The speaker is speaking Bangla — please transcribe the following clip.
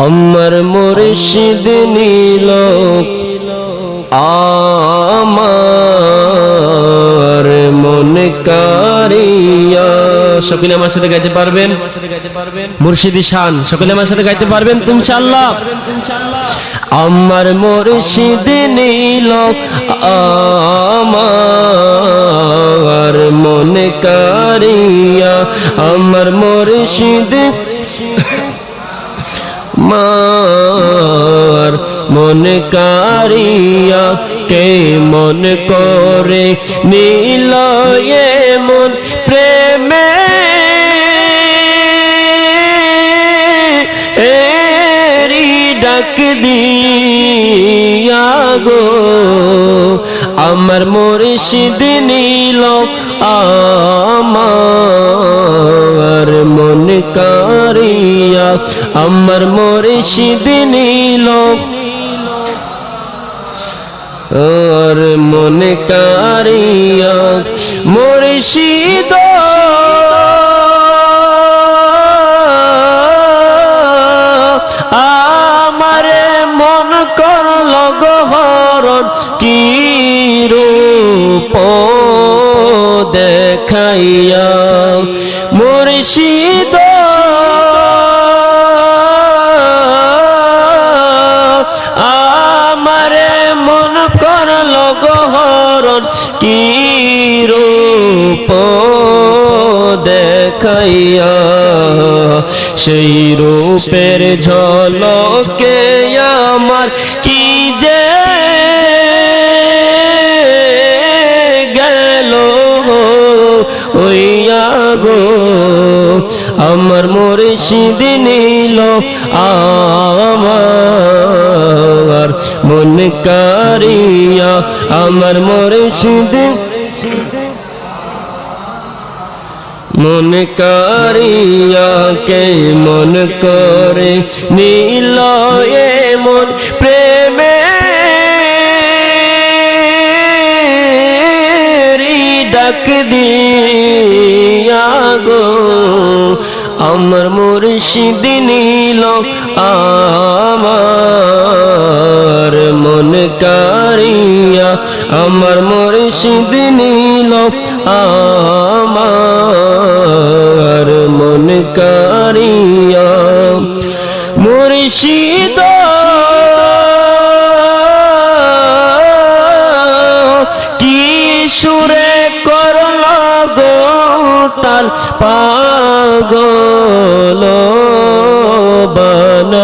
আমার মুর্শিদ নীল আমার মন কারিয়া। সকলে আমার সাথে গাইতে পারবেন? মুর্শিদি শান সকলে আমার সাথে গাইতে পারবেন তো ইনশাআল্লাহ? আমার মুর্শিদ নীল আমার মন কারিয়া, আমার মুর্শিদ মার মন কারিয়া, কে মন করে নীল মন প্রেমে এরি ডাক দিয়া গো। আমার মুর্শিদ নীল আমার মন কারিয়া, আমার মুর্শিদ নীল আর মন কারিয়া। মুর্শিদ আমারে মন করল গহরণ, কি রূপ দেখাইয়া। মুর্শিদ আমারে মন করল গহরণ, কি রূপ দেখাইয়া। সেই রূপের ঝলকে আমার কি যে গেল হইয়া গো। আমার মুর্শিদ নীল আমার মন কারিয়া, আমার মুর্শিদ মন কারিয়া, কে মন করে নীল মন প্রেমে ডাক দিয়া গো। আমার মুর্শিদ নীল আমার মন কারিয়া, আমার মুর্শিদ নীল আমার মন কারিয়া। মুর্শিদ কি সুরে করল গো তার পাগল বানা।